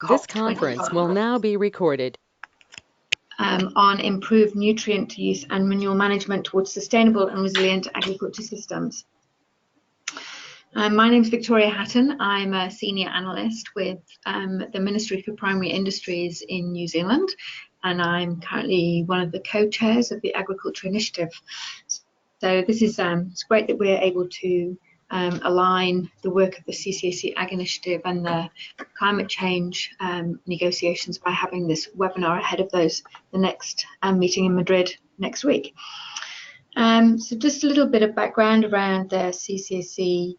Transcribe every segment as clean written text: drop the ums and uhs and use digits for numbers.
This conference will now be recorded. On improved nutrient use and manure management towards sustainable and resilient agriculture systems. My name is Victoria Hatton. I'm a senior analyst with the Ministry for Primary Industries in New Zealand, and I'm currently one of the co-chairs of the Agriculture Initiative. So this is it's great that we're able to align the work of the CCAC Ag Initiative and the climate change negotiations by having this webinar ahead of the next meeting in Madrid next week. So just a little bit of background around the CCAC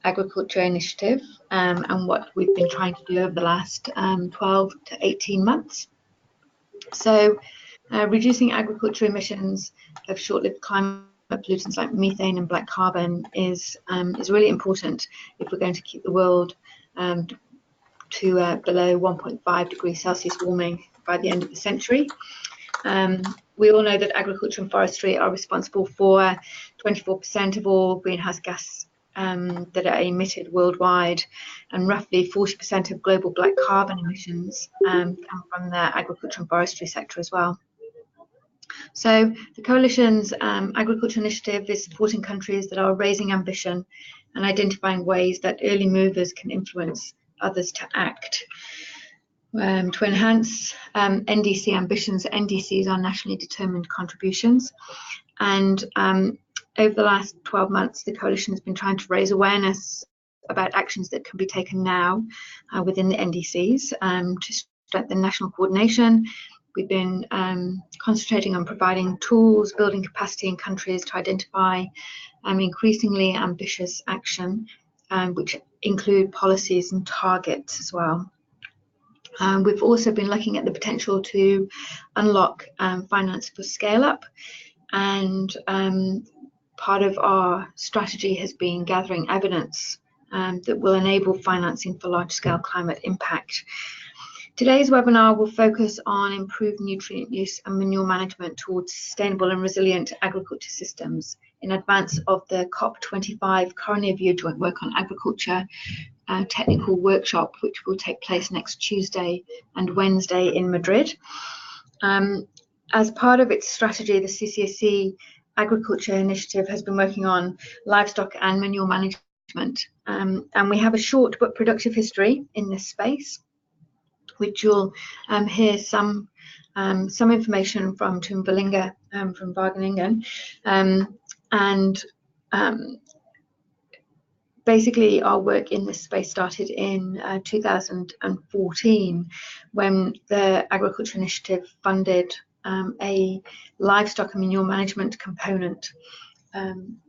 Agriculture Initiative and what we've been trying to do over the last 12 to 18 months. So reducing agriculture emissions of short-lived climate pollutants like methane and black carbon is really important if we're going to keep the world to below 1.5 degrees Celsius warming by the end of the century. We all know that agriculture and forestry are responsible for 24% of all greenhouse gas that are emitted worldwide, and roughly 40% of global black carbon emissions come from the agriculture and forestry sector as well. So the Coalition's Agriculture Initiative is supporting countries that are raising ambition and identifying ways that early movers can influence others to act. To enhance NDC ambitions, NDCs are nationally determined contributions, and over the last 12 months, the Coalition has been trying to raise awareness about actions that can be taken now within the NDCs to strengthen national coordination. We've been concentrating on providing tools, building capacity in countries to identify increasingly ambitious action, which include policies and targets as well. We've also been looking at the potential to unlock finance for scale-up, and part of our strategy has been gathering evidence that will enable financing for large-scale climate impact. Today's webinar will focus on improved nutrient use and manure management towards sustainable and resilient agriculture systems in advance of the COP25 Coronaview Joint Work on Agriculture technical workshop, which will take place next Tuesday and Wednesday in Madrid. As part of its strategy, the CCAC Agriculture Initiative has been working on livestock and manure management, and we have a short but productive history in this space, which you'll hear some information from Toon Verlinge from Wageningen, and basically our work in this space started in 2014 when the Agriculture Initiative funded a livestock and manure management component,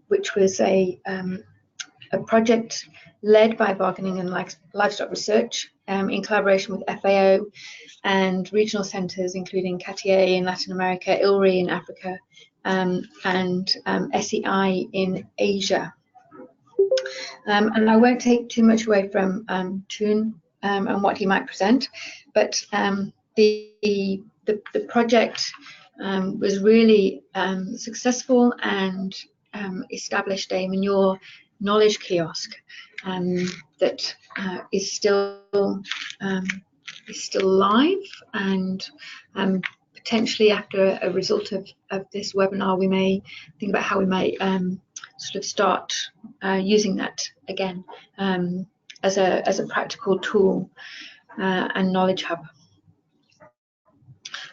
which was a project led by Wageningen Livestock Research in collaboration with FAO and regional centres including CATIA in Latin America, ILRI in Africa, and SEI in Asia. And I won't take too much away from Toon and what he might present, but the project was really successful and established a manure knowledge kiosk that is still live, and potentially after a result of this webinar we may think about how we might sort of start using that again as a practical tool and knowledge hub.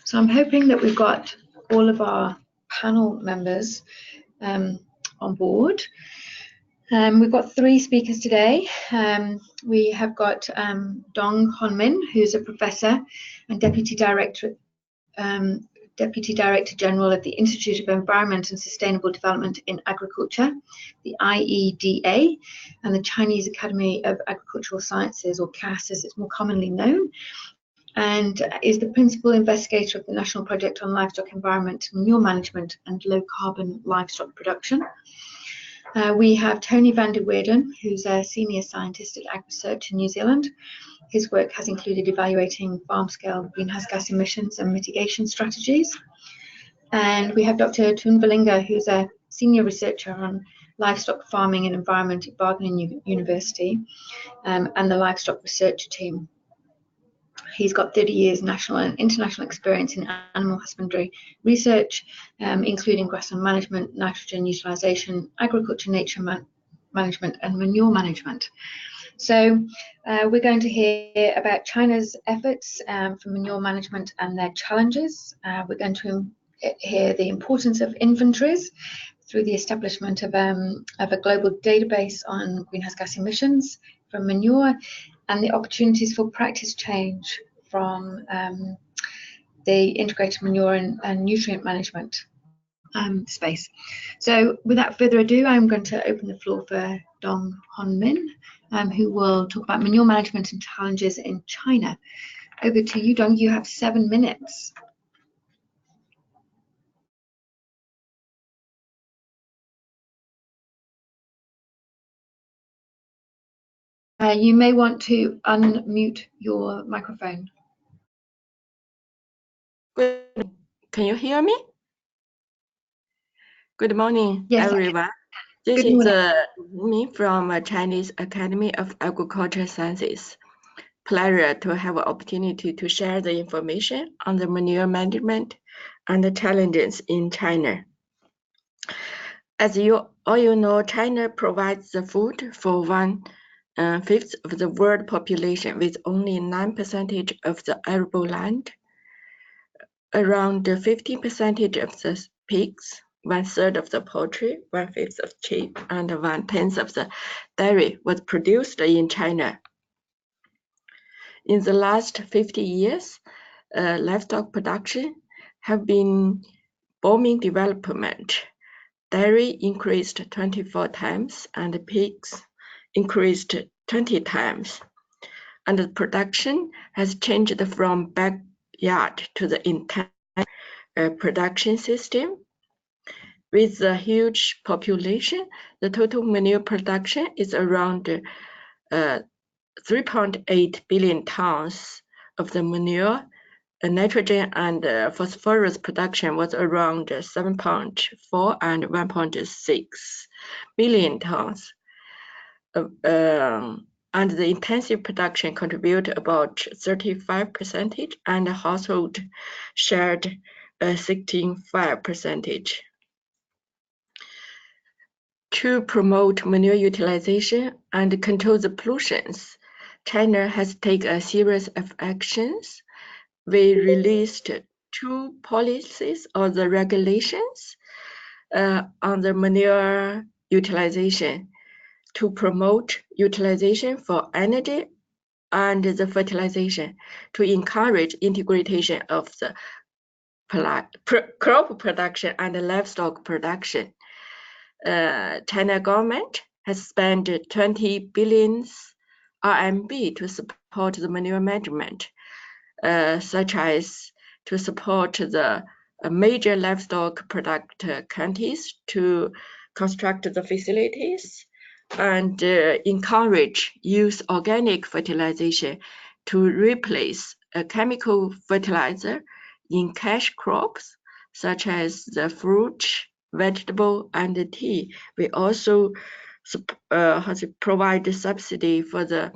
So I'm hoping that we've got all of our panel members on board. We've got 3 speakers today. We have got Dong Honmin, who's a professor and Deputy Director General of the Institute of Environment and Sustainable Development in Agriculture, the IEDA, and the Chinese Academy of Agricultural Sciences, or CAS as it's more commonly known, and is the principal investigator of the National Project on Livestock Environment, Manure Management and Low Carbon Livestock Production. We have Tony van der Weerden, who's a senior scientist at Ag Research in New Zealand. His work has included evaluating farm-scale greenhouse gas emissions and mitigation strategies. And we have Dr. Toon Verlinge, who's a senior researcher on livestock farming and environment at Wageningen University and the livestock research team. He's got 30 years national and international experience in animal husbandry research, including grassland management, nitrogen utilization, agriculture nature management, and manure management. So we're going to hear about China's efforts for manure management and their challenges. We're going to hear the importance of inventories through the establishment of a global database on greenhouse gas emissions from manure, and the opportunities for practice change from the integrated manure and nutrient management space. So without further ado, I'm going to open the floor for Dong Hon Min, who will talk about manure management and challenges in China. Over to you, Dong. You have 7 minutes. You may want to unmute your microphone. Good. Can you hear me? Good morning, Yes, everyone. This good morning. is me from Chinese Academy of Agricultural Sciences. Pleasure to have an opportunity to share the information on the manure management and the challenges in China. As you all know, China provides the food for 1/5 of the world population with only 9% of the arable land, around 50% of the pigs, 1/3 of the poultry, 1/5 of sheep, and 1/10 of the dairy was produced in China. In the last 50 years, livestock production have been booming development. Dairy increased 24 times and pigs increased 20 times. And the production has changed from backyard to the entire production system. With a huge population, the total manure production is around 3.8 billion tons of the manure. Nitrogen and phosphorus production was around 7.4 and 1.6 million tons. And the intensive production contribute about 35% and household shared 65%. To promote manure utilization and control the pollutions, China has taken a series of actions. We released 2 policies or the regulations on the manure utilization to promote utilization for energy and the fertilization, to encourage integration of the crop production and livestock production. China government has spent 20 billion RMB to support the manure management, such as to support the major livestock product counties to construct the facilities and encourage use organic fertilization to replace a chemical fertilizer in cash crops such as the fruit, vegetable, and the tea. We also provide subsidy for the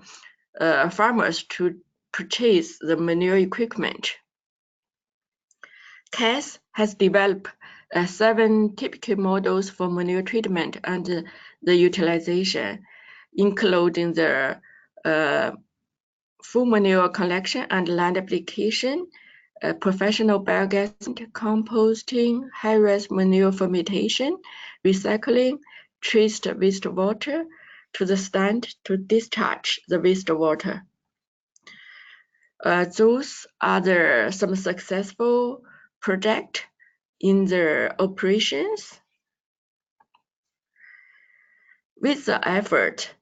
farmers to purchase the manure equipment. CAS has developed 7 typical models for manure treatment and the utilization, including the full manure collection and land application, professional biogas, composting, high-res manure fermentation, recycling, traced wastewater to the stand to discharge the wastewater. Those are some successful projects in their operations. With the effort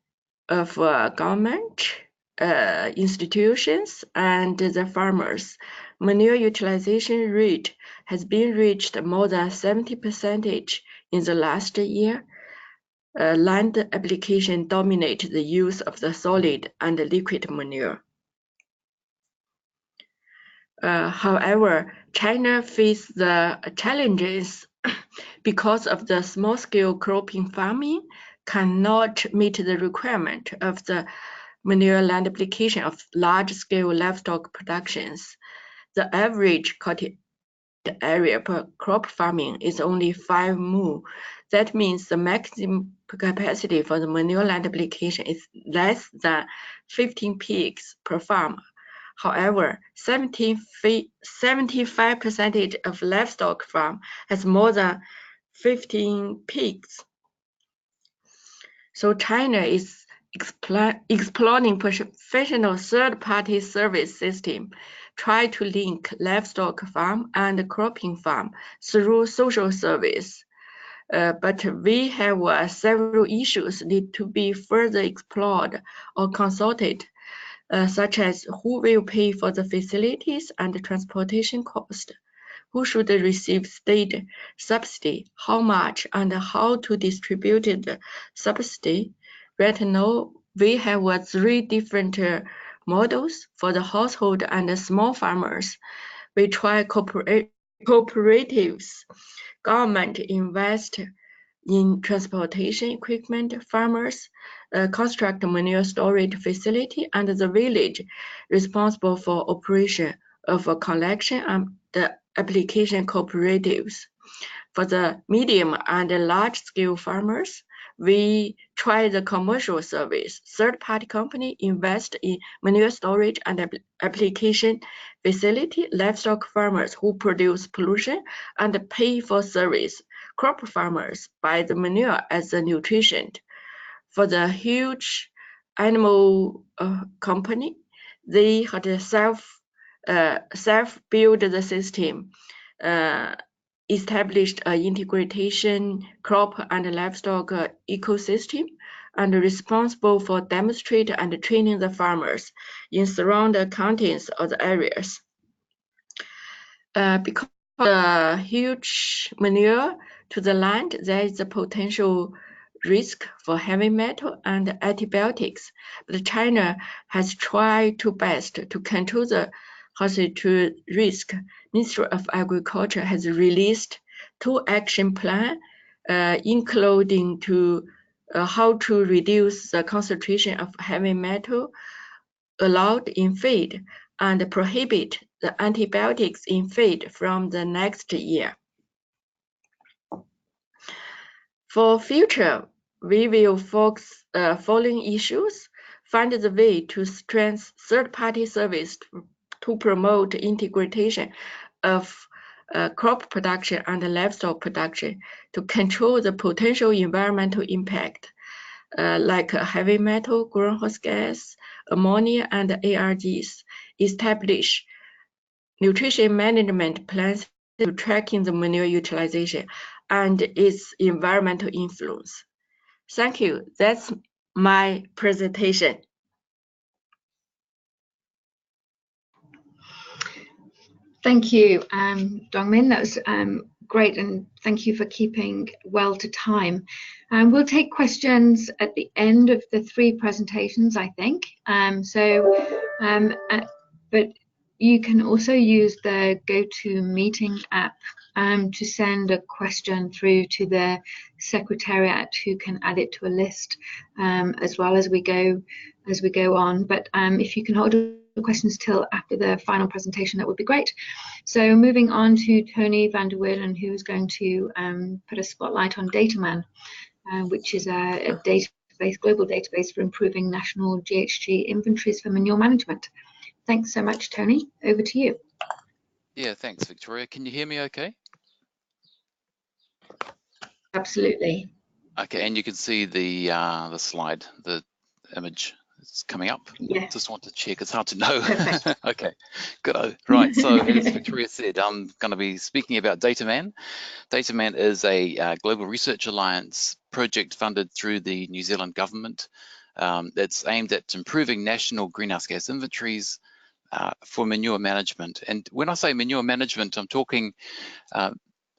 of government, institutions, and the farmers, manure utilization rate has been reached more than 70% in the last year. Land application dominates the use of the solid and liquid manure. However, China faces the challenges because of the small-scale cropping farming cannot meet the requirement of the manure land application of large-scale livestock productions. The average cultivated area per crop farming is only 5 mu. That means the maximum capacity for the manure land application is less than 15 pigs per farm. However, 75% of livestock farm has more than 15 pigs. So China is exploring professional third-party service system, try to link livestock farm and cropping farm through social service. But we have several issues need to be further explored or consulted, such as who will pay for the facilities and the transportation cost, who should receive state subsidy, how much, and how to distribute the subsidy. Right now, we have 3 different models for the household and the small farmers. We try cooperatives. Government invest in transportation equipment, farmers construct manure storage facility, and the village responsible for operation of a collection and the application cooperatives. For the medium and large-scale farmers, we try the commercial service. Third-party company invest in manure storage and application facility. Livestock farmers who produce pollution and pay for service. Crop farmers buy the manure as a nutrition. For the huge animal company, they had self-build the system, established an integration crop and livestock ecosystem, and responsible for demonstrating and training the farmers in surrounding counties or the areas. Because of the huge manure to the land, there is a potential risk for heavy metal and antibiotics. But China has tried to best to control the hazard risk. Ministry of Agriculture has released 2 action plans, including how to reduce the concentration of heavy metal allowed in feed and prohibit the antibiotics in feed from the next year. For future, we will focus following issues, find the way to strengthen third-party service to promote integration of crop production and livestock production to control the potential environmental impact, like heavy metal, greenhouse gas, ammonia, and ARGs. Establish nutrition management plans to tracking the manure utilization and its environmental influence. Thank you. That's my presentation. Thank you, Dongmin. That was great, and thank you for keeping well to time. We'll take questions at the end of the 3 presentations, I think. But you can also use the GoToMeeting app to send a question through to the Secretariat, who can add it to a list as well as we go on. But if you can hold questions till after the final presentation, that would be great. So moving on to Tony van der Weyden, who is going to put a spotlight on Dataman, which is a global database for improving national GHG inventories for manure management. Thanks so much, Tony. Over to you. Yeah, thanks, Victoria. Can you hear me okay? Absolutely. Okay, and you can see the slide, the image is coming up. Yes. Just want to check, it's hard to know. Perfect. Okay, good. Right, so as Victoria said, I'm going to be speaking about Dataman. Dataman is a global research alliance project funded through the New Zealand government. That's aimed at improving national greenhouse gas inventories for manure management. And when I say manure management, I'm talking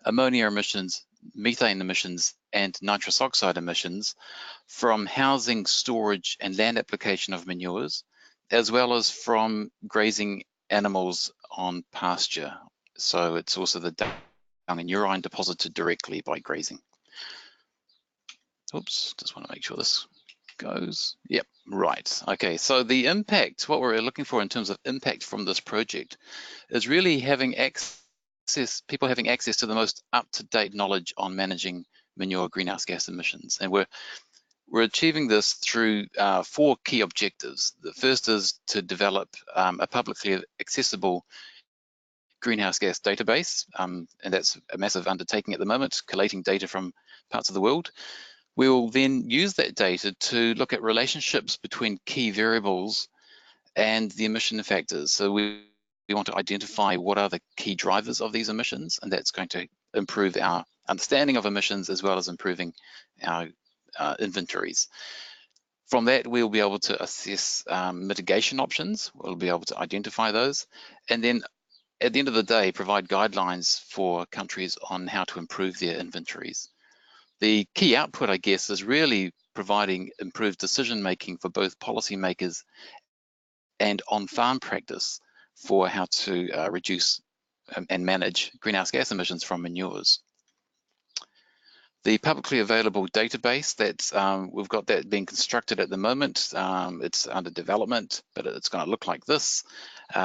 ammonia emissions, methane emissions, and nitrous oxide emissions from housing, storage, and land application of manures, as well as from grazing animals on pasture. So it's also the dung and urine deposited directly by grazing. Oops, just want to make sure this goes. Yep, right. Okay, so the impact, what we're looking for in terms of impact from this project is really having people having access to the most up-to-date knowledge on managing manure greenhouse gas emissions. And we're achieving this through 4 key objectives. The first is to develop a publicly accessible greenhouse gas database, and that's a massive undertaking at the moment, collating data from parts of the world. We will then use that data to look at relationships between key variables and the emission factors. So we want to identify what are the key drivers of these emissions, and that's going to improve our understanding of emissions as well as improving our inventories. From that, we'll be able to assess mitigation options. We'll be able to identify those, and then at the end of the day, provide guidelines for countries on how to improve their inventories. The key output, I guess, is really providing improved decision-making for both policymakers and on-farm practice for how to reduce and manage greenhouse gas emissions from manures. The publicly available database, we've got that being constructed at the moment. It's under development, but it's going to look like this,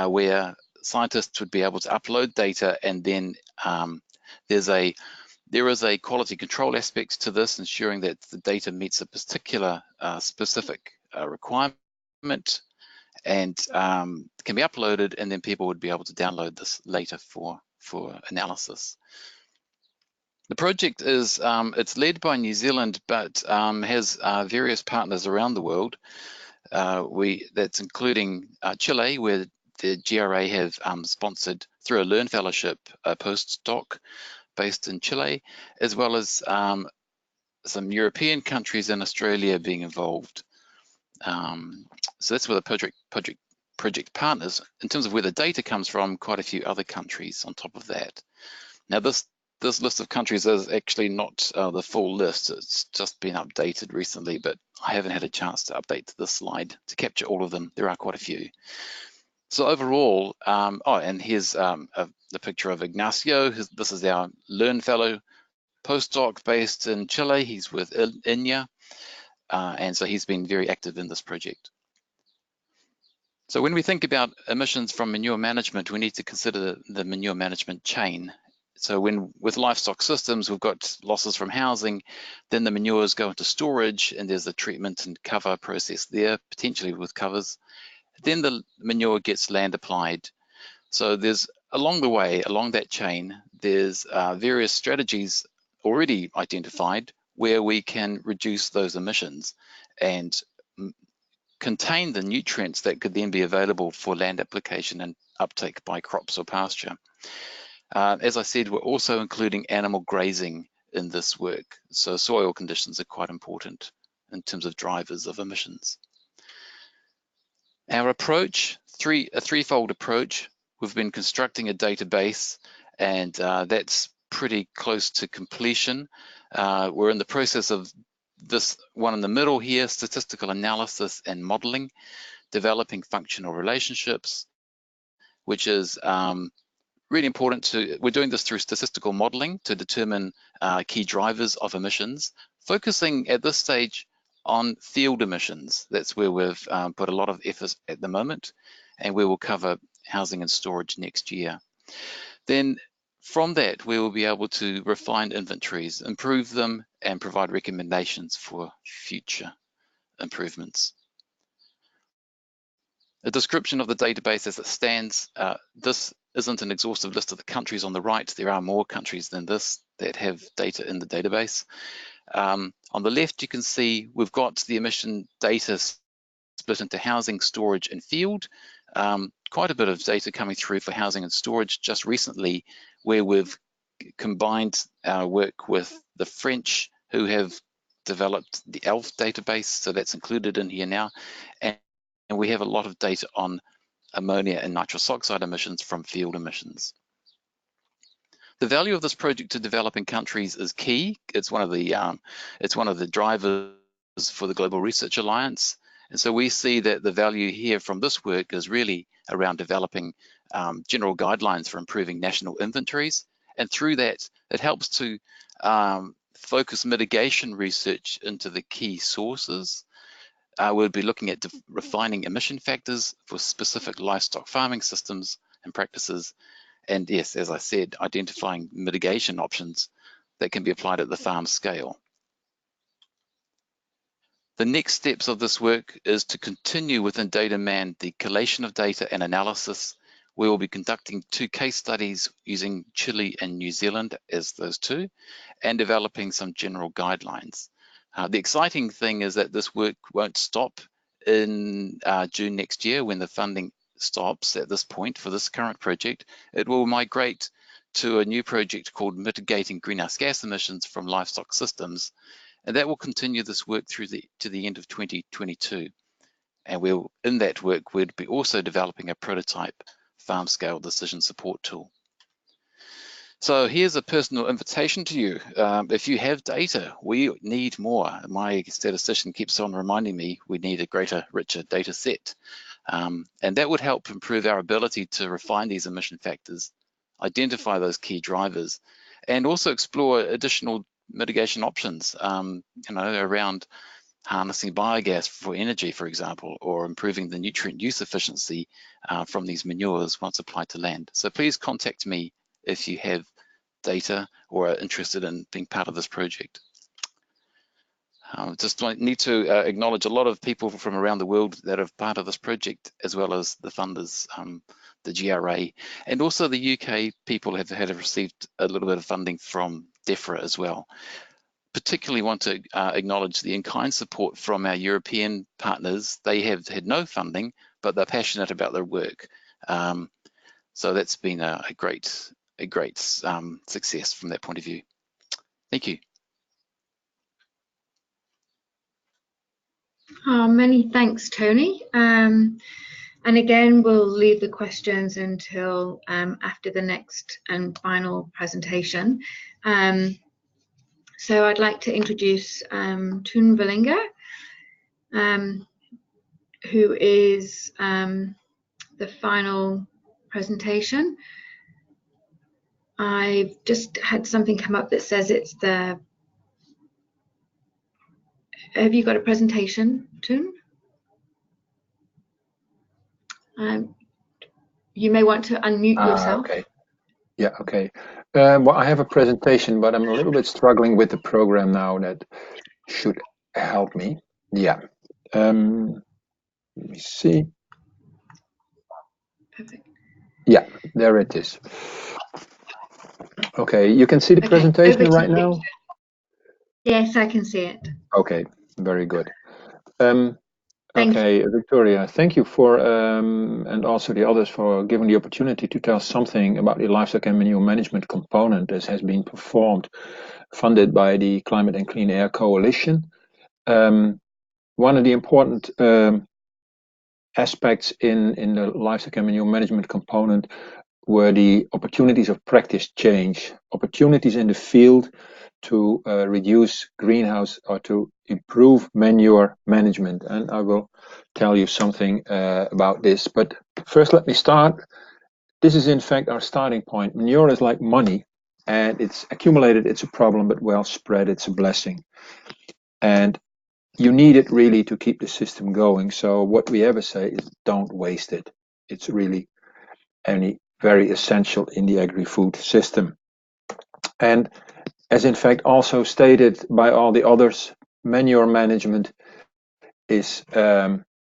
where scientists would be able to upload data, and then there is a quality control aspect to this, ensuring that the data meets a particular specific requirement and can be uploaded, and then people would be able to download this later for analysis. The project is it's led by New Zealand, but has various partners around the world. That's including Chile, where the GRA have sponsored through a Learn Fellowship a postdoc based in Chile, as well as some European countries and Australia being involved. So that's where the project partners. In terms of where the data comes from, quite a few other countries on top of that. Now this list of countries is actually not the full list. It's just been updated recently, but I haven't had a chance to update this slide to capture all of them. There are quite a few. So overall, and here's the picture of Ignacio. This is our Learn Fellow postdoc based in Chile. He's with Enya, and so he's been very active in this project. So when we think about emissions from manure management, we need to consider the manure management chain. So with livestock systems, we've got losses from housing, then the manures go into storage, and there's a treatment and cover process there, potentially with covers. Then the manure gets land applied. So there's along the way, along that chain, there's various strategies already identified where we can reduce those emissions and contain the nutrients that could then be available for land application and uptake by crops or pasture. As I said, we're also including animal grazing in this work. So soil conditions are quite important in terms of drivers of emissions. Our approach, a threefold approach. We've been constructing a database, and that's pretty close to completion. We're in the process of this one in the middle here, statistical analysis and modeling, developing functional relationships, which is really important we're doing this through statistical modeling to determine key drivers of emissions, focusing at this stage on field emissions. That's where we've put a lot of effort at the moment, and we will cover housing and storage next year. Then from that, we will be able to refine inventories, improve them, and provide recommendations for future improvements. A description of the database as it stands. This isn't an exhaustive list of the countries on the right. There are more countries than this that have data in the database. On the left, you can see we've got the emission data split into housing, storage, and field. Quite a bit of data coming through for housing and storage just recently, where we've combined our work with the French, who have developed the ELF database, so that's included in here now. And we have a lot of data on ammonia and nitrous oxide emissions from field emissions. The value of this project to developing countries is key. It's one of the drivers for the Global Research Alliance. And so we see that the value here from this work is really around developing general guidelines for improving national inventories. And through that, it helps to focus mitigation research into the key sources we'll be looking at refining emission factors for specific livestock farming systems and practices. And yes, as I said, identifying mitigation options that can be applied at the farm scale. The next steps of this work is to continue within Dataman the collation of data and analysis. We will be conducting 2 case studies using Chile and New Zealand as those 2, and developing some general guidelines. The exciting thing is that this work won't stop in June next year when the funding stops at this point for this current project. It will migrate to a new project called Mitigating Greenhouse Gas Emissions from Livestock Systems, and that will continue this work through to the end of 2022. And in that work, we'd be also developing a prototype farm scale decision support tool. So here's a personal invitation to you. If you have data, we need more. My statistician keeps on reminding me we need a greater, richer data set. And that would help improve our ability to refine these emission factors, identify those key drivers, and also explore additional mitigation options, around harnessing biogas for energy, for example, or improving the nutrient use efficiency from these manures once applied to land. So please contact me if you have data or are interested in being part of this project. Just need to acknowledge a lot of people from around the world that are part of this project, as well as the funders, the GRA, and also the UK people have received a little bit of funding from DEFRA as well. Particularly want to acknowledge the in-kind support from our European partners. They have had no funding, but they're passionate about their work. So that's been a great success from that point of view. Thank you. Many thanks, Tony. And again, we'll leave the questions until after the next and final presentation. So I'd like to introduce Toon Villinger, who is the final presentation. I've just had something come up that says it's the... Have you got a presentation, Toon? You may want to unmute yourself. Okay. Yeah, okay. Well, I have a presentation, but I'm a little bit struggling with the program now that should help me. Yeah. Let me see. Perfect. Yeah, there it is. Okay, you can see the presentation right now? Yes, I can see it. Okay, very good. Okay, Victoria, thank you for, and also the others for giving the opportunity to tell something about the livestock and manure management component that has been funded by the Climate and Clean Air Coalition. One of the important aspects in the livestock and manure management component were the opportunities of practice change, opportunities in the field to reduce greenhouse or to improve manure management. And I will tell you something about this. But first, let me start. This is in fact our starting point. Manure is like money, and it's accumulated, it's a problem, but well spread, it's a blessing. And you need it really to keep the system going. So what we ever say is don't waste it. It's really very essential in the agri-food system. And as in fact also stated by all the others, manure management is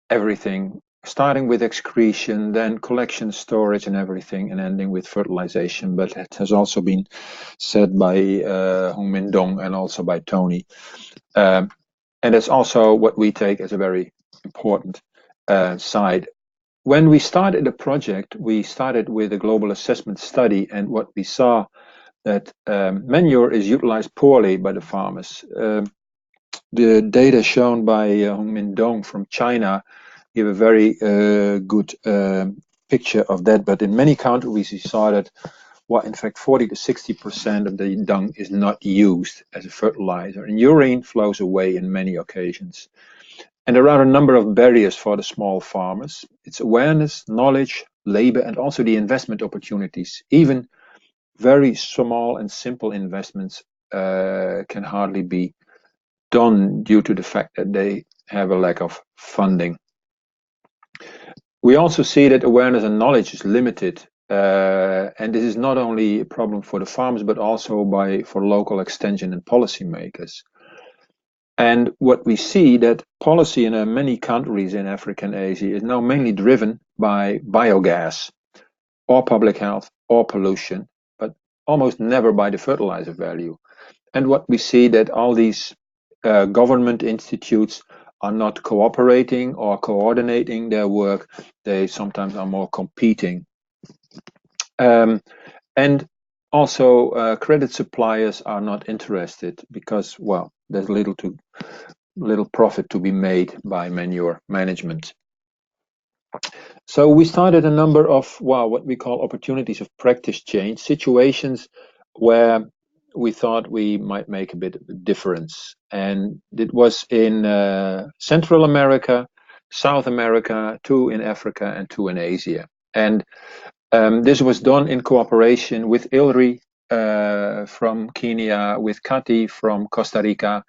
everything, starting with excretion, then collection, storage and everything, and ending with fertilization. But it has also been said by Hong Min Dong and also by Tony. And that's also what we take as a very important side. When we started the project, we started with a global assessment study, and what we saw that manure is utilized poorly by the farmers. The data shown by Hong Min Dong from China give a very good picture of that, but in many countries we saw that in fact 40 to 60% of the dung is not used as a fertilizer, and urine flows away in many occasions. And there are a number of barriers for the small farmers. It's awareness, knowledge, labor, and also the investment opportunities. Even very small and simple investments can hardly be done due to the fact that they have a lack of funding. We also see that awareness and knowledge is limited, and this is not only a problem for the farmers, but also for local extension and policymakers. And what we see that policy in many countries in Africa and Asia is now mainly driven by biogas, or public health, or pollution, but almost never by the fertilizer value. And what we see that all these government institutes are not cooperating or coordinating their work. They sometimes are more competing. And also credit suppliers are not interested because, well, there's little profit to be made by manure management. So we started a number of, what we call opportunities of practice change, situations where we thought we might make a bit of a difference. And it was in Central America, South America, 2 in Africa, and 2 in Asia. And this was done in cooperation with ILRI from Kenya, with Kati from Costa Rica,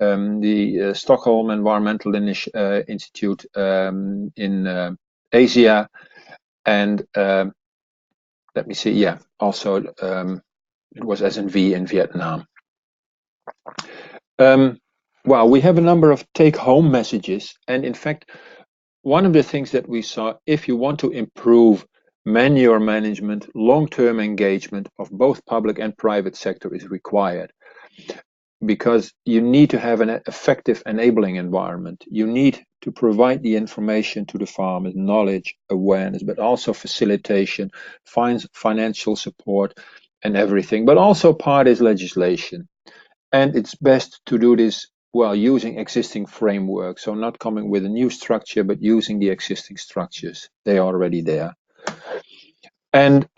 the Stockholm Environmental Institute in Asia, and let me see, yeah, also it was SNV in Vietnam. Well, we have a number of take-home messages, and in fact, one of the things that we saw, if you want to improve manure management, long-term engagement of both public and private sector is required, because you need to have an effective enabling environment. You need to provide the information to the farmers, knowledge, awareness, but also facilitation, financial support and everything. But also part is legislation. And it's best to do this while using existing framework. So not coming with a new structure, but using the existing structures. They are already there. And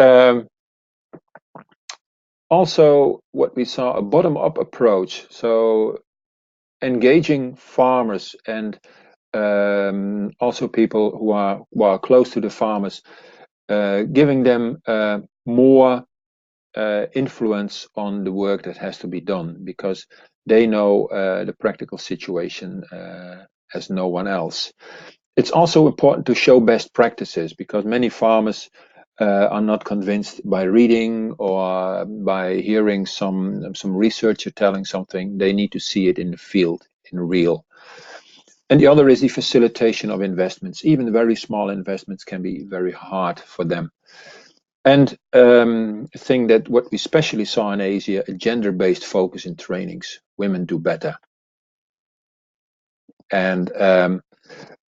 also what we saw, a bottom-up approach. So engaging farmers and also people who are close to the farmers, giving them more influence on the work that has to be done, because they know the practical situation as no one else. It's also important to show best practices, because many farmers are not convinced by reading or by hearing some researcher telling something. They need to see it in the field, in real. And the other is the facilitation of investments. Even very small investments can be very hard for them. And a thing that what we especially saw in Asia, a gender-based focus in trainings. Women do better. And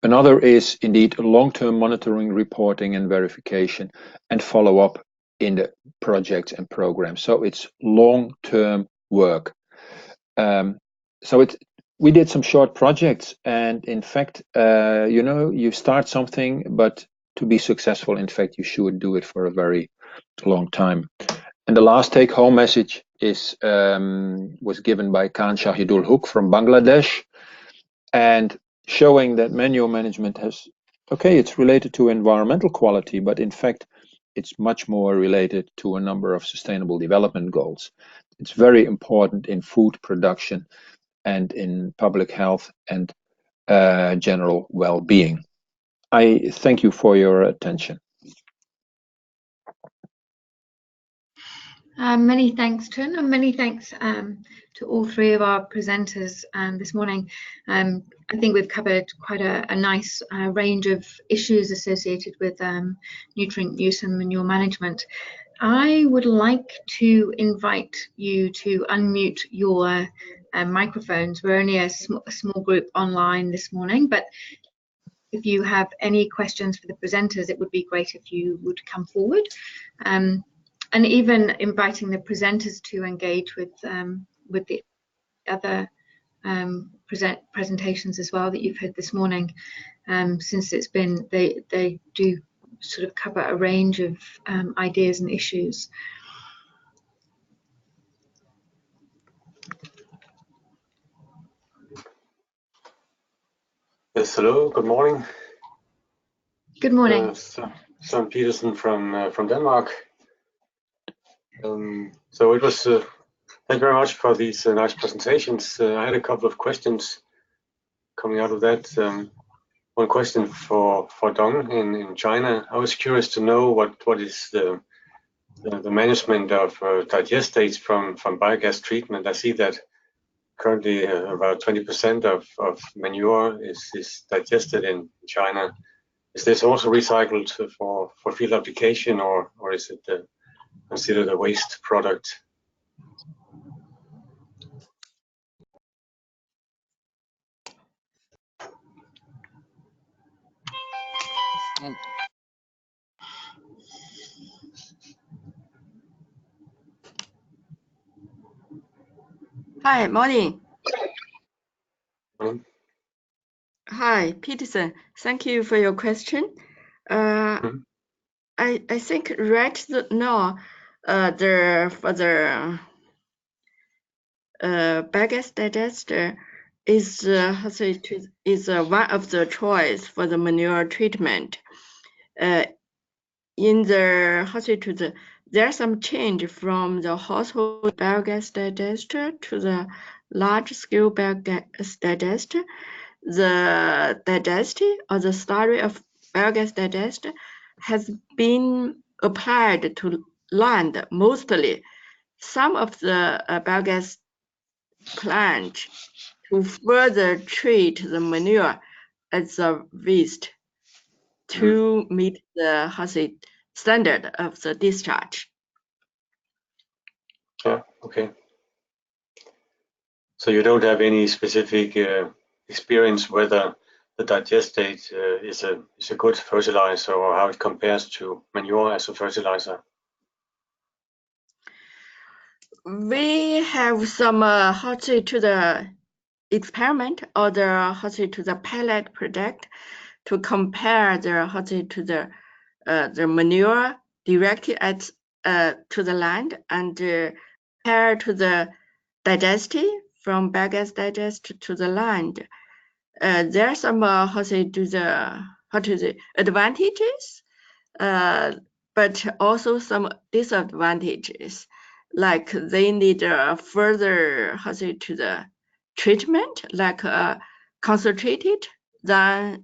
another is indeed long-term monitoring, reporting and verification, and follow-up in the projects and programs. So it's long-term work. We did some short projects, and in fact, you start something, but to be successful, in fact, you should do it for a very long time. And the last take-home message was given by Khan Shahidul Hook from Bangladesh, and showing that manure management it's related to environmental quality, but in fact, it's much more related to a number of sustainable development goals. It's very important in food production and in public health and general well-being. I thank you for your attention. Many thanks, Trinh, and many thanks to all 3 of our presenters this morning. I think we've covered quite a nice range of issues associated with nutrient use and manure management. I would like to invite you to unmute your microphones. We're only a small group online this morning, but if you have any questions for the presenters, it would be great if you would come forward. And even inviting the presenters to engage with the other presentations as well that you've heard this morning, since it's been, they do sort of cover a range of ideas and issues. Yes, hello, good morning. Good morning. Søren Petersen from Denmark. So it was Thank you very much for these nice presentations. I had a couple of questions coming out of that. One question for dung in China. I was curious to know what is the management of digestates from biogas treatment. I see that currently about 20% of manure is digested in China. Is this also recycled for field application, or is it considered a waste product? Hi, morning. Morning. Hi, Peterson. Thank you for your question. I think right now, for the biogas digester is one of the choice for the manure treatment. In the there's some change from the household biogas digester to the large-scale biogas digester. The digestion or the story of biogas digester has been applied to land mostly. Some of the biogas plant to further treat the manure as a waste to meet the standard of the discharge. Yeah, okay. So you don't have any specific experience whether the digestate is a good fertilizer, or how it compares to manure as a fertilizer? We have some to the experiment or to the pilot project to compare the manure directly to the land and compare to the digestive from biogas digest to the land. There are some advantages, but also some disadvantages. Like they need further to the treatment, like concentrated than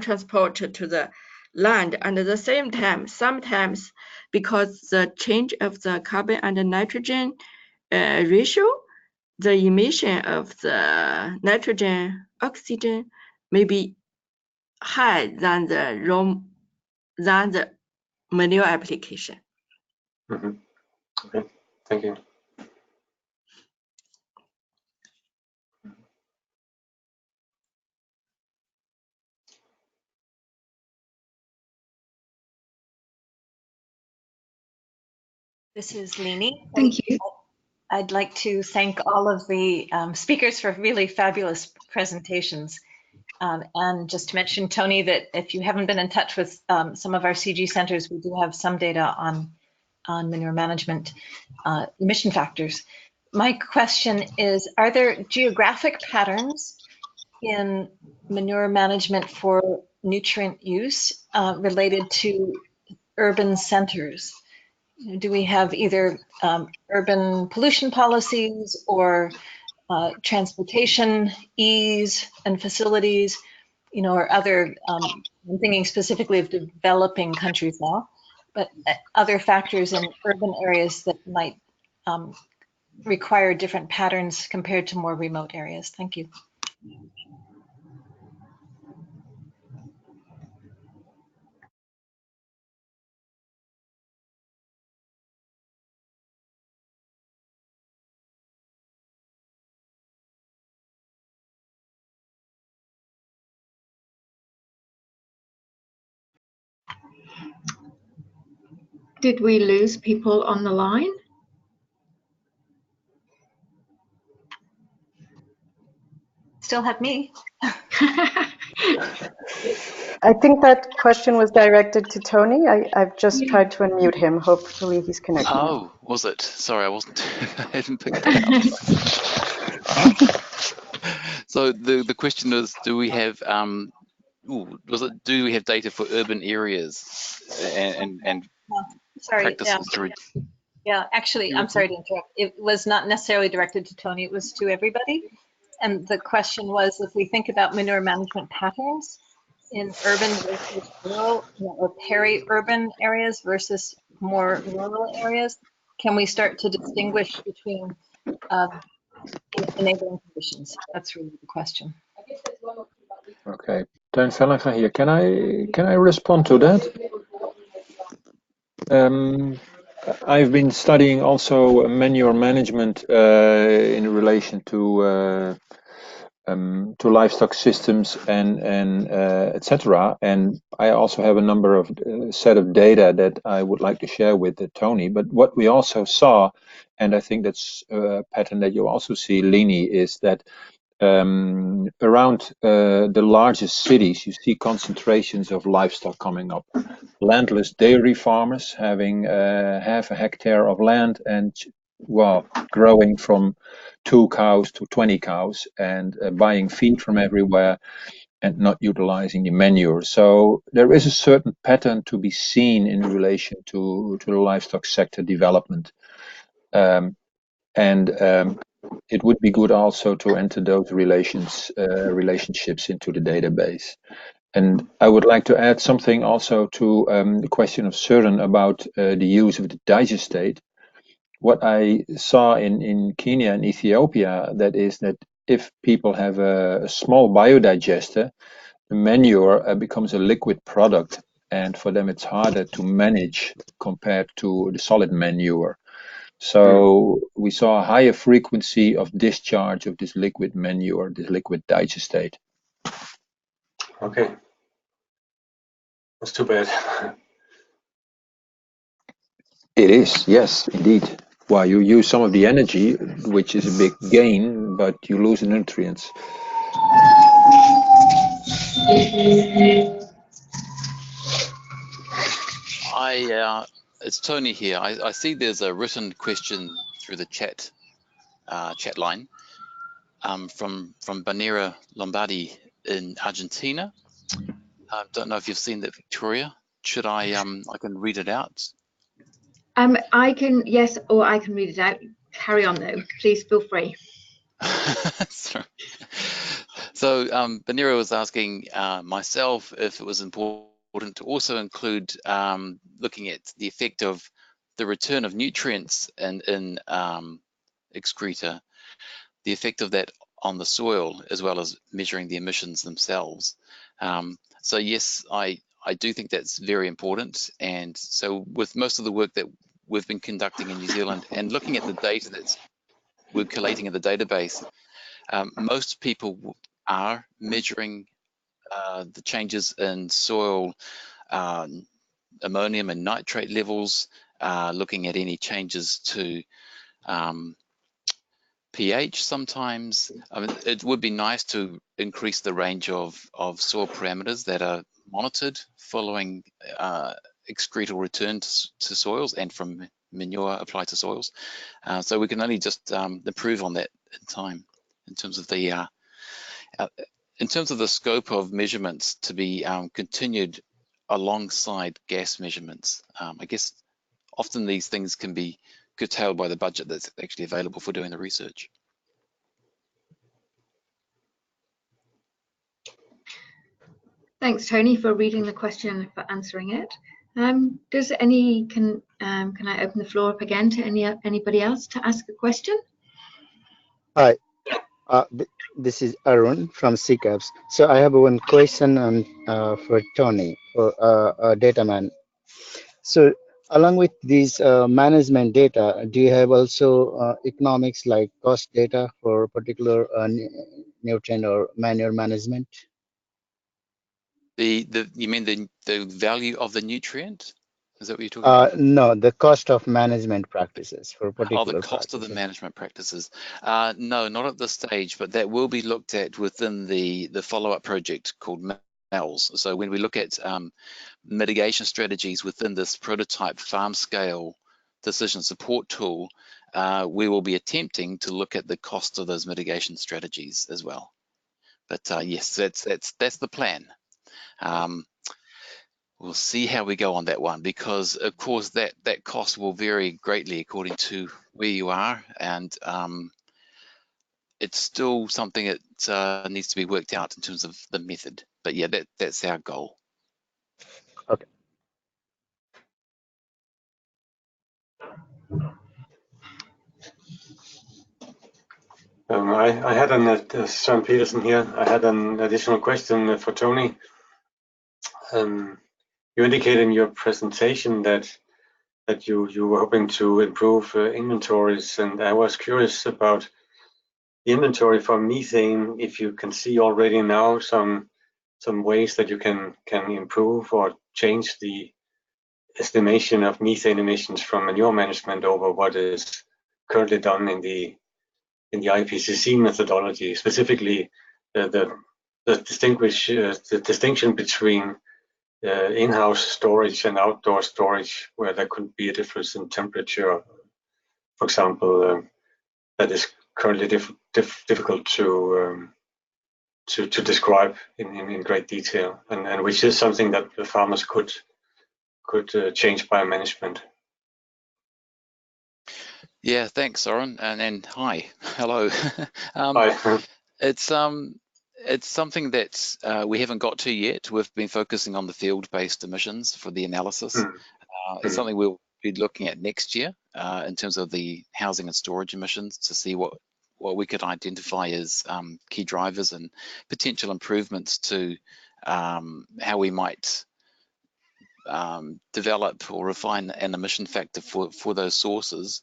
transport to the land. And at the same time, sometimes because the change of the carbon and nitrogen ratio, the emission of the nitrogen oxygen may be high than the manure application. Okay, thank you. This is Nene. Thank you. I'd like to thank all of the speakers for really fabulous presentations. And just to mention, Tony, that if you haven't been in touch with some of our CG centers, we do have some data on manure management emission factors. My question is, are there geographic patterns in manure management for nutrient use related to urban centers? Do we have either urban pollution policies or transportation ease and facilities, or other, I'm thinking specifically of developing countries now, but other factors in urban areas that might require different patterns compared to more remote areas? Thank you. Did we lose people on the line? Still have me. I think that question was directed to Tony. I've just tried to unmute him. Hopefully he's connected. Oh, was it? Sorry, I wasn't. I hadn't picked that up. So the question is, do we have do we have data for urban areas and Sorry, practices to Yeah, actually, I'm sorry to interrupt. It was not necessarily directed to Tony, it was to everybody. And the question was, if we think about manure management patterns in urban versus rural, or peri-urban areas versus more rural areas, can we start to distinguish between enabling conditions? That's really the question. Okay, Dan Vellinger here. Can I respond to that? I've been studying also manure management in relation to livestock systems and etc. And I also have a number of set of data that I would like to share with Tony. But what we also saw, and I think that's a pattern that you also see, Leni, is that around the largest cities, you see concentrations of livestock coming up. Landless dairy farmers having half a hectare of land and, well, growing from 2 cows to 20 cows and buying feed from everywhere and not utilizing the manure. So there is a certain pattern to be seen in relation to the livestock sector development. It would be good also to enter those relationships into the database. And I would like to add something also to the question of Søren about the use of the digestate. What I saw in Kenya and Ethiopia, that is that if people have a small biodigester, the manure becomes a liquid product, and for them it's harder to manage compared to the solid manure. So we saw a higher frequency of discharge of this liquid manure, this liquid digestate. Okay, that's too bad. It is, yes, indeed. Well, you use some of the energy, which is a big gain, but you lose the nutrients. It's Tony here. I see there's a written question through the chat line from Banera Lombardi in Argentina. I don't know if you've seen that, Victoria. Should I can read it out? I can, yes, or I can read it out. Carry on though, please feel free. So Banera was asking myself if it was important to also include looking at the effect of the return of nutrients in excreta, the effect of that on the soil, as well as measuring the emissions themselves. So yes, I do think that's very important. And so with most of the work that we've been conducting in New Zealand and looking at the data that we're collating in the database, most people are measuring the changes in soil ammonium and nitrate levels, looking at any changes to pH sometimes. I mean, it would be nice to increase the range of soil parameters that are monitored following excretal return to soils and from manure applied to soils. So we can only just improve on that in time in terms of the scope of measurements to be continued alongside gas measurements. I guess often these things can be curtailed by the budget that's actually available for doing the research. Thanks, Tony, for reading the question and for answering it. Can I open the floor up again to anybody else to ask a question? Hi, this is Erin from CCAC. So I have one question for Tony, for Dataman. So along with these management data, do you have also economics like cost data for particular nutrient or manure management? You mean the value of the nutrient? Is that what you're talking about? No, the cost of management practices for particular. Oh, the cost of the management practices. No, not at this stage, but that will be looked at within the follow-up project called MELS. So when we look at mitigation strategies within this prototype farm scale decision support tool, we will be attempting to look at the cost of those mitigation strategies as well. But yes, that's the plan. we'll see how we go on that one, because of course that cost will vary greatly according to where you are, and it's still something that needs to be worked out in terms of the method. But yeah, that's our goal. Okay. I had Søren Petersen here. I had an additional question for Tony. You indicated in your presentation that you were hoping to improve inventories, and I was curious about the inventory for methane. If you can see already now some ways that you can improve or change the estimation of methane emissions from manure management over what is currently done in the IPCC methodology, specifically the distinction between in-house storage and outdoor storage, where there could be a difference in temperature, for example, that is currently difficult to describe in great detail, and which is something that the farmers could change by management. Yeah, thanks, Søren, and hi, hello. Hi. It's something that we haven't got to yet. We've been focusing on the field-based emissions for the analysis. It's something we'll be looking at next year in terms of the housing and storage emissions, to see what we could identify as key drivers and potential improvements to how we might develop or refine an emission factor for those sources.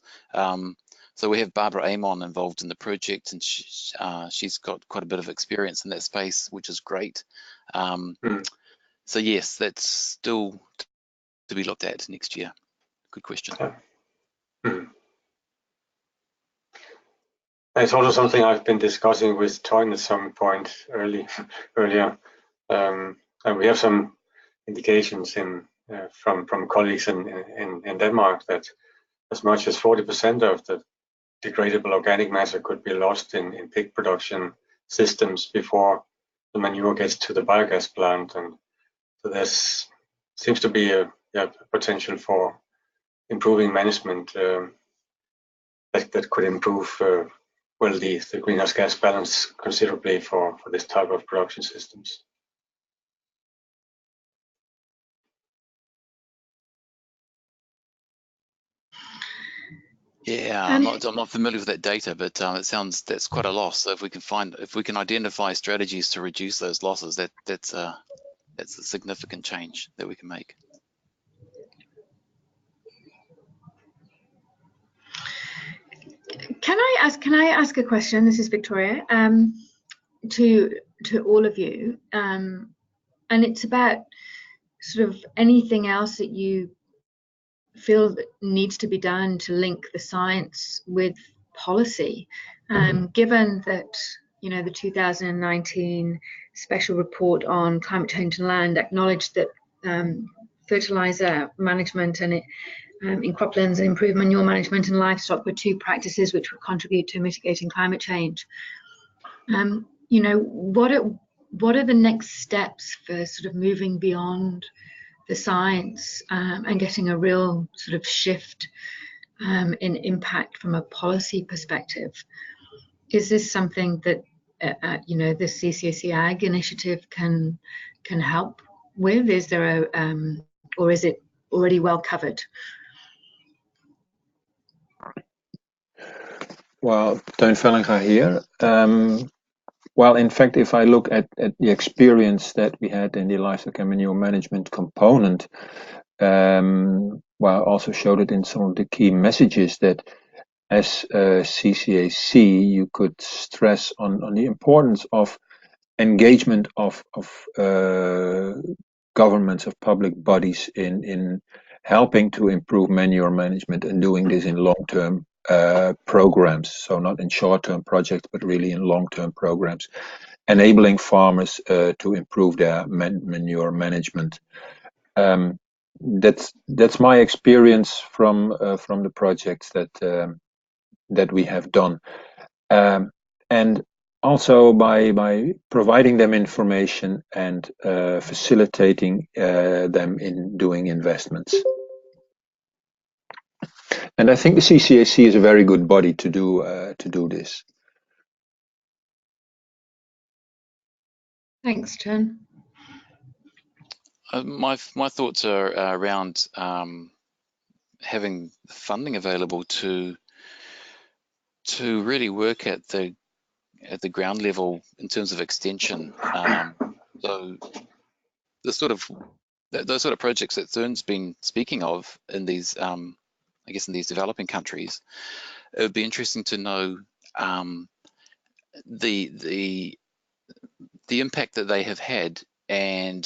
So we have Barbara Amon involved in the project, and she's got quite a bit of experience in that space, which is great. So yes, that's still to be looked at next year. Good question. It's also something I've been discussing with Toyn at some point earlier, and we have some indications from colleagues in Denmark that as much as 40% of the degradable organic matter could be lost in pig production systems before the manure gets to the biogas plant, and so there seems to be a potential for improving management that could improve the greenhouse gas balance considerably for this type of production systems. Yeah, I'm not familiar with that data, but it sounds that's quite a loss. So if we can identify strategies to reduce those losses, that's a significant change that we can make. Can I ask a question? This is Victoria, to all of you, and it's about sort of anything else that you feel that needs to be done to link the science with policy, given that the 2019 special report on climate change and land acknowledged that fertilizer management and in croplands and improved manure management and livestock were two practices which would contribute to mitigating climate change. What are the next steps for sort of moving beyond the science and getting a real sort of shift in impact from a policy perspective? Is this something that the CCAC Ag initiative can help with? Is there or is it already well covered? Well, Teun Vellinga here. Well, in fact, if I look at the experience that we had in the livestock and manure management component, well, I also showed it in some of the key messages that as CCAC, you could stress on the importance of engagement of governments, of public bodies in helping to improve manure management and doing this in long-term programs. So not in short-term projects, but really in long-term programs, enabling farmers to improve their manure management. That's my experience from the projects that we have done. And also by providing them information and facilitating them in doing investments. And I think the CCAC is a very good body to do this. Thanks, Chen. My thoughts are around having funding available to really work at the ground level in terms of extension. So those sort of projects that Thurn's been speaking of in these, I guess, in these developing countries, it would be interesting to know the impact that they have had, and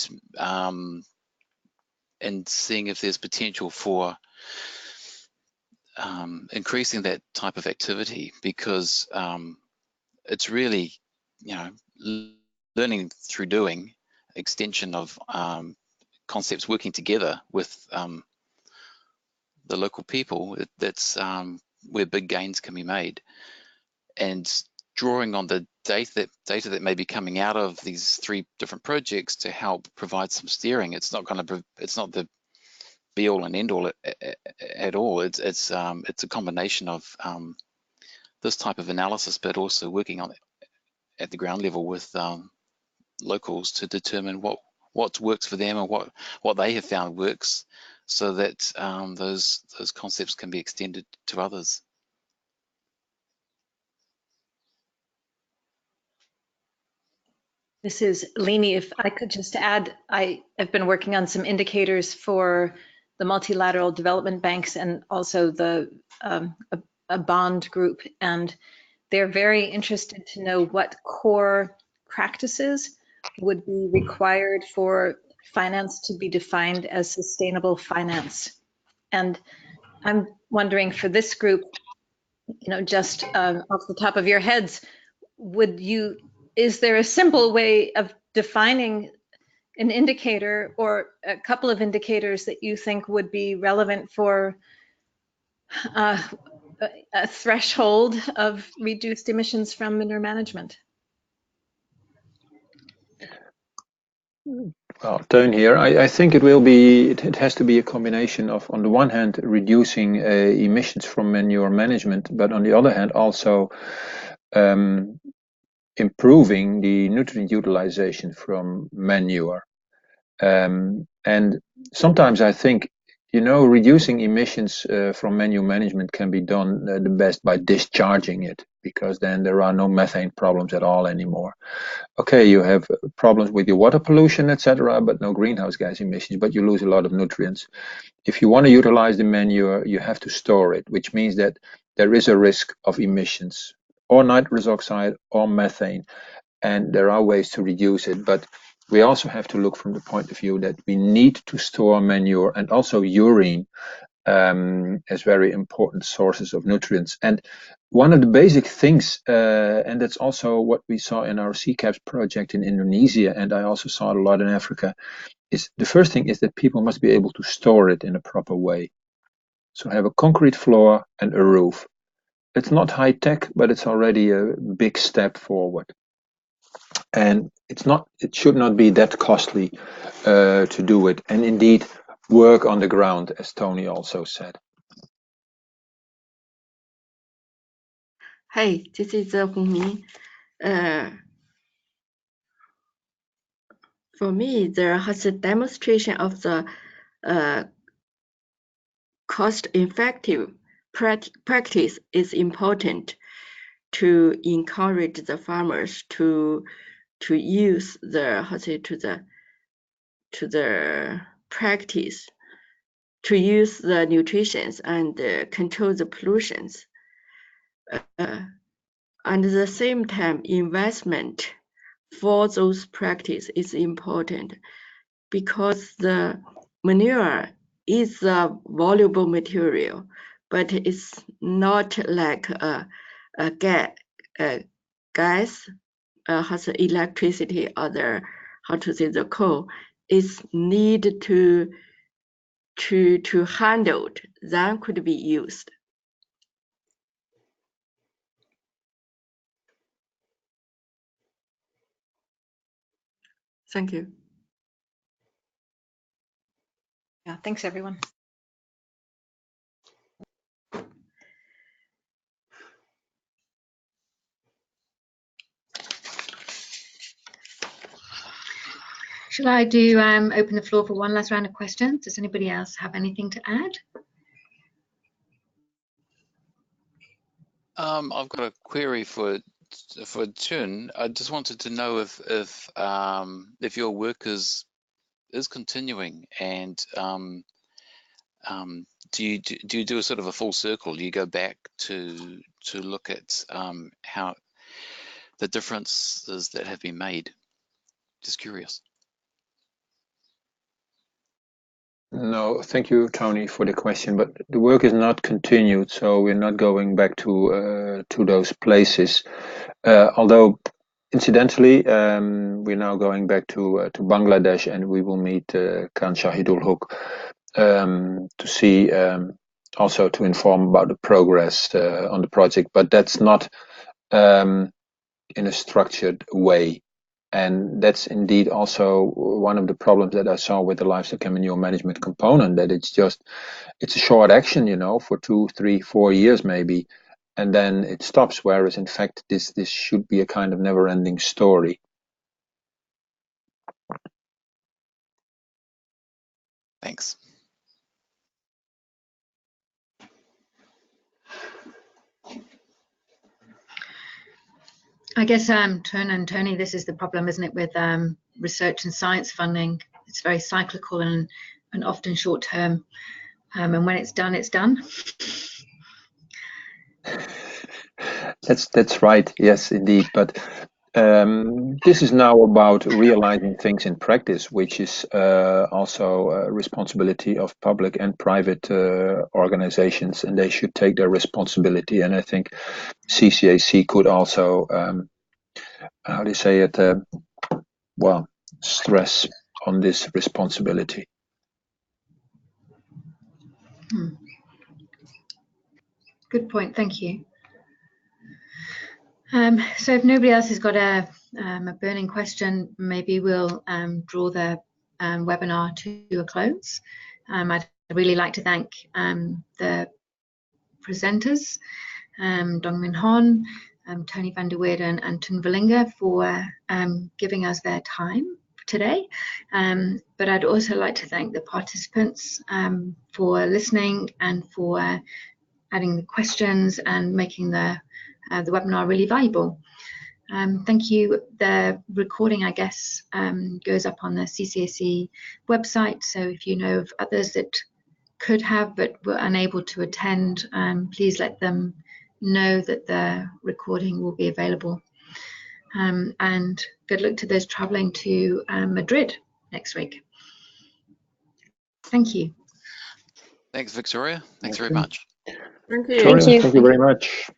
seeing if there's potential for increasing that type of activity, because it's really, learning through doing, extension of concepts, working together with the local people. That's where big gains can be made, and drawing on the data that may be coming out of these 3 different projects to help provide some steering. It's not the be all and end all at all. It's a combination of this type of analysis, but also working on it at the ground level with locals to determine what works for them and what they have found works, so that those concepts can be extended to others. This is Leni. If I could just add, I have been working on some indicators for the multilateral development banks and also the a bond group, and they're very interested to know what core practices would be required for finance to be defined as sustainable finance. And I'm wondering, for this group, just off the top of your heads, is there a simple way of defining an indicator or a couple of indicators that you think would be relevant for a threshold of reduced emissions from manure management? Well, Teun here. I think it has to be a combination of, on the one hand, reducing emissions from manure management, but on the other hand, also improving the nutrient utilization from manure. And sometimes I think, reducing emissions from manure management can be done the best by discharging it, because then there are no methane problems at all anymore. Okay, you have problems with your water pollution, etc., but no greenhouse gas emissions, but you lose a lot of nutrients. If you want to utilize the manure, you have to store it, which means that there is a risk of emissions, or nitrous oxide or methane, and there are ways to reduce it. But we also have to look from the point of view that we need to store manure and also urine as very important sources of nutrients. And one of the basic things, and that's also what we saw in our CCAPS project in Indonesia, and I also saw it a lot in Africa, is the first thing is that people must be able to store it in a proper way. So have a concrete floor and a roof. It's not high tech, but it's already a big step forward. And it should not be that costly to do it, and indeed work on the ground, as Tony also said. Hey, this is Hongmin. For me, there has a demonstration of the cost-effective practice is important to encourage the farmers to use the practice, to use the nutrients and control the pollutions. And at the same time, investment for those practices is important, because the manure is a valuable material, but it's not like a gas, has electricity, or the coal. It's need to handled, then could be used. Thank you. Yeah, thanks everyone. Shall I do open the floor for one last round of questions? Does anybody else have anything to add? I've got a query for Chun. I just wanted to know if your work is continuing, and do you do a sort of a full circle? Do you go back to look at how the differences that have been made? Just curious. No, thank you, Tony, for the question. But the work is not continued, so we're not going back to those places. Although, incidentally, we're now going back to Bangladesh, and we will meet Khan Shahidul Haq to see, also to inform about the progress on the project. But that's not in a structured way. And that's indeed also one of the problems that I saw with the livestock and manure management component, that it's a short action, you know, for 2, 3, 4 years maybe, and then it stops. Whereas in fact, this should be a kind of never-ending story. Thanks. I guess Chun and Tony, this is the problem, isn't it, with research and science funding? It's very cyclical and often short term, and when it's done, it's done. That's right. Yes, indeed. But this is now about realizing things in practice, which is also a responsibility of public and private organizations, and they should take their responsibility. And I think CCAC could also, how do you say it, well, stress on this responsibility. Good point, thank you. So if nobody else has got a burning question, maybe we'll draw the webinar to a close. I'd really like to thank the presenters, Dongmin Hon, Tony van der Weerden and Chun Verlinger, for giving us their time today. But I'd also like to thank the participants for listening and for adding the questions and making the webinar really valuable. Thank you. The recording, I guess, goes up on the CCAC website. So if you know of others that could have but were unable to attend, please let them know that the recording will be available. And good luck to those traveling to Madrid next week. Thank you. Thanks, Victoria. Thanks very much. Thank you. Victoria, thank you very much.